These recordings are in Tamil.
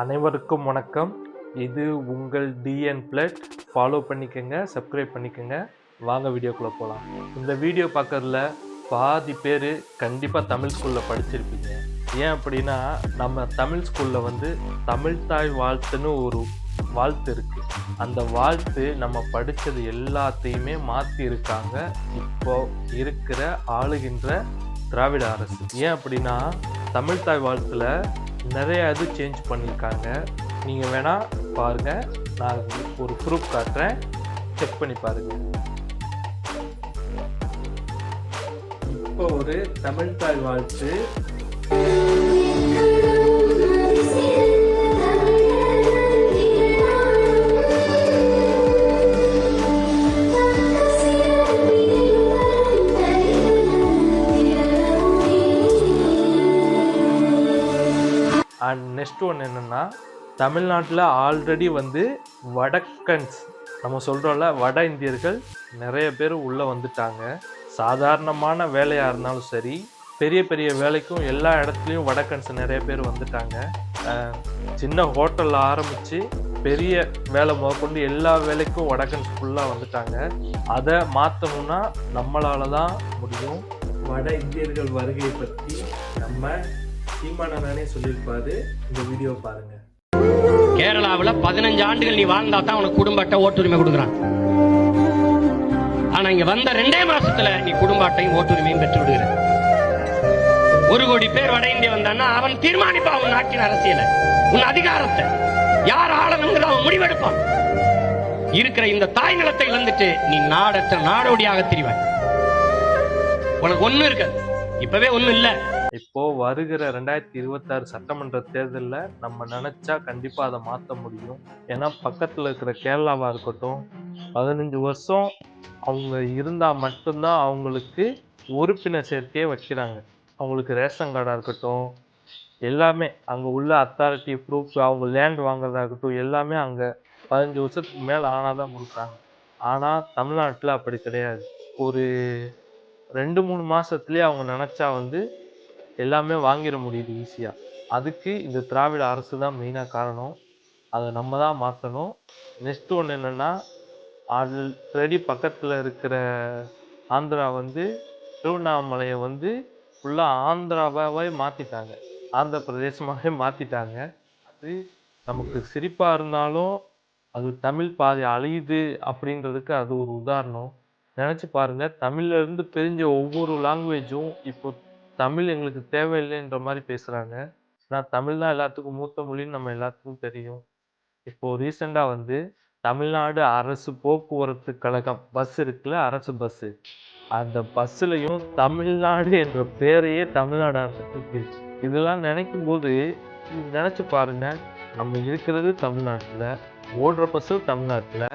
அனைவருக்கும் வணக்கம். இது உங்கள் டிஎன் பிளட். ஃபாலோ பண்ணிக்கோங்க, சப்ஸ்கிரைப் பண்ணிக்கோங்க. வாங்க வீடியோக்குள்ளே போகலாம். இந்த வீடியோ பார்க்கறதுல பாதி பேர் கண்டிப்பாக தமிழ் ஸ்கூலில் படிச்சிருப்பீங்க. ஏன் அப்படின்னா, நம்ம தமிழ் ஸ்கூலில் தமிழ்த்தாய் வாழ்த்துன்னு ஒரு வாழ்த்து இருக்குது. அந்த வாழ்த்து நம்ம படித்தது எல்லாத்தையுமே மாற்றி இருக்காங்க இப்போ இருக்கிற ஆளுகின்ற திராவிட அரசு. ஏன் அப்படின்னா, தமிழ்த்தாய் வாழ்த்தில் நிறைய இது சேஞ்ச் பண்ணியிருக்காங்க. நீங்கள் வேணால் பாருங்கள், நான் ஒரு ப்ரூஃப் காட்டுறேன், செக் பண்ணி பாருங்கள். இப்போ ஒரு தமிழ்த்தாய் வாழ்த்து அண்ட் நெக்ஸ்ட் ஒன்று என்னென்னா, தமிழ்நாட்டில் ஆல்ரெடி வடக்கன்ஸ் நம்ம சொல்கிறோம்ல, வட இந்தியர்கள் நிறைய பேர் உள்ளே வந்துட்டாங்க. சாதாரணமான வேலையாக இருந்தாலும் சரி, பெரிய பெரிய வேலைக்கும் எல்லா இடத்துலையும் வடக்கன்ஸ் நிறைய பேர் வந்துட்டாங்க. சின்ன ஹோட்டலில் ஆரம்பித்து பெரிய வேலை முதற்கொண்டு எல்லா வேலைக்கும் வடக்கன்ஸ் ஃபுல்லாக வந்துட்டாங்க. அதை மாற்றணும்னா நம்மளால தான் முடியும். வட இந்தியர்கள் வருகையை பற்றி நம்ம சீமானே சொல்லியிருப்பாரு. இந்த வீடியோ பாருங்க. கேரளாவில் 15 ஆண்டுகள் நீ வாழ்ந்தா தான் உனக்கு குடும்ப அட்டை ஓட்டுரிமை கொடுக்குறான். ஆனா இங்க வந்த 2 மாசத்துல நீ குடும்ப அட்டையும் ஓட்டுரிமையும் பெற்று விடுகிற. 1 கோடி பேர் வட இந்திய வந்தான்னா அவன் தீர்மானிப்பான் உன் நாட்டின் அரசியலை, உன் அதிகாரத்தை, யார் ஆளணுங்கிற அவன் முடிவெடுப்பான். இருக்கிற இந்த தாய் நிலத்தை இழந்துட்டு நீ நாடற்ற நாடோடியாக திரிவாய். உனக்கு ஒண்ணு இருக்கு, இப்பவே ஒண்ணும் இல்ல. இப்போ வருகிற 2026 சட்டமன்ற தேர்தலில் நம்ம நினைச்சா கண்டிப்பா அதை மாற்ற முடியும். ஏன்னா பக்கத்தில் இருக்கிற கேரளாவா இருக்கட்டும், 15 வருஷம் அவங்க இருந்தா மட்டும்தான் அவங்களுக்கு உறுப்பினர் சேர்க்கையே வைக்கிறாங்க. அவங்களுக்கு ரேஷன் கார்டாக இருக்கட்டும், எல்லாமே அங்கே உள்ள அத்தாரிட்டி ப்ரூஃப், அவங்க லேண்ட் வாங்குறதா இருக்கட்டும், எல்லாமே அங்கே 15 வருஷத்துக்கு மேலே ஆனாதான் கொடுக்குறாங்க. ஆனால் தமிழ்நாட்டில் அப்படி கிடையாது. ஒரு 2-3 மாசத்துலேயே அவங்க நினச்சா எல்லாமே வாங்கிட முடியுது ஈஸியாக. அதுக்கு இந்த திராவிட அரசு தான் மெயினாக காரணம். அதை நம்ம தான் மாற்றணும். நெக்ஸ்ட் ஒன்று என்னென்னா, ஆல்ரெடி பக்கத்தில் இருக்கிற ஆந்திரா திருவண்ணாமலையை ஃபுல்லாக ஆந்திராவாகவே மாற்றிட்டாங்க, ஆந்திர பிரதேசமாகவே மாற்றிட்டாங்க. அது நமக்கு சிரிப்பாக இருந்தாலும் அது தமிழ் பாதி அழியுது அப்படின்றதுக்கு அது ஒரு உதாரணம். நினச்சி பாருங்கள், தமிழ்லேருந்து பிரிஞ்ச ஒவ்வொரு லாங்குவேஜும் இப்போ தமிழ் எங்களுக்கு தேவையில்லைன்ற மாதிரி பேசுகிறாங்க. ஆனால் தமிழ் தான் எல்லாத்துக்கும் மூத்த மொழின்னு நம்ம எல்லாத்துக்கும் தெரியும். இப்போது ரீசெண்டாக தமிழ்நாடு அரசு போக்குவரத்து கழகம் பஸ் இருக்குல்ல, அரசு பஸ்ஸு, அந்த பஸ்ஸுலையும் தமிழ்நாடு என்ற பேரையே தமிழ்நாடு அரசுக்கு. இதெல்லாம் நினைக்கும் போது நினச்சி பாருங்கள், நம்ம இருக்கிறது தமிழ்நாட்டில், ஓடுற பஸ்ஸு தமிழ்நாட்டில்,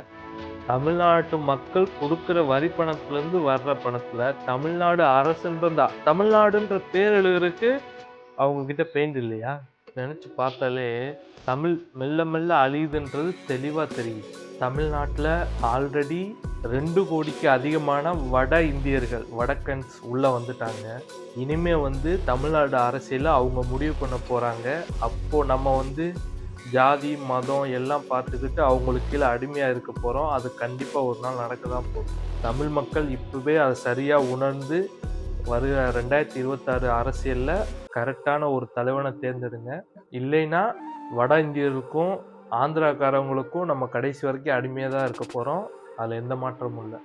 தமிழ்நாட்டு மக்கள் கொடுக்குற வரி பணத்துலேருந்து வர்ற பணத்தில் தமிழ்நாடு அரசுன்ற தமிழ்நாடுன்ற பேர் எழுதுறதுக்கு அவங்கக்கிட்ட பெயிண்ட் இல்லையா? நினச்சி பார்த்தாலே தமிழ் மெல்ல மெல்ல அழியுதுன்றது தெளிவாக தெரியுது. தமிழ்நாட்டில் ஆல்ரெடி 2 கோடிக்கு அதிகமான வட இந்தியர்கள், வடக்கன்ஸ் உள்ளே வந்துட்டாங்க. இனிமேல் தமிழ்நாடு அரசியலில் அவங்க முடிவு பண்ண போகிறாங்க. அப்போது நம்ம ஜாதி மதம் எல்லாம் பார்த்துக்கிட்டு அவங்களுக்கு கீழே அடிமையாக இருக்க போகிறோம். அது கண்டிப்பாக ஒரு நாள் நடக்க தான் போகும். தமிழ் மக்கள் இப்போவே அதை சரியாக உணர்ந்து வருகிற 2026 அரசியலில் கரெக்டான ஒரு தலைவனை தேர்ந்தெடுங்க. இல்லைன்னா வட இந்தியர்களுக்கும் ஆந்திராக்காரவங்களுக்கும் நம்ம கடைசி வரைக்கும் அடிமையாக தான் இருக்க போகிறோம். அதில் எந்த மாற்றமும் இல்லை.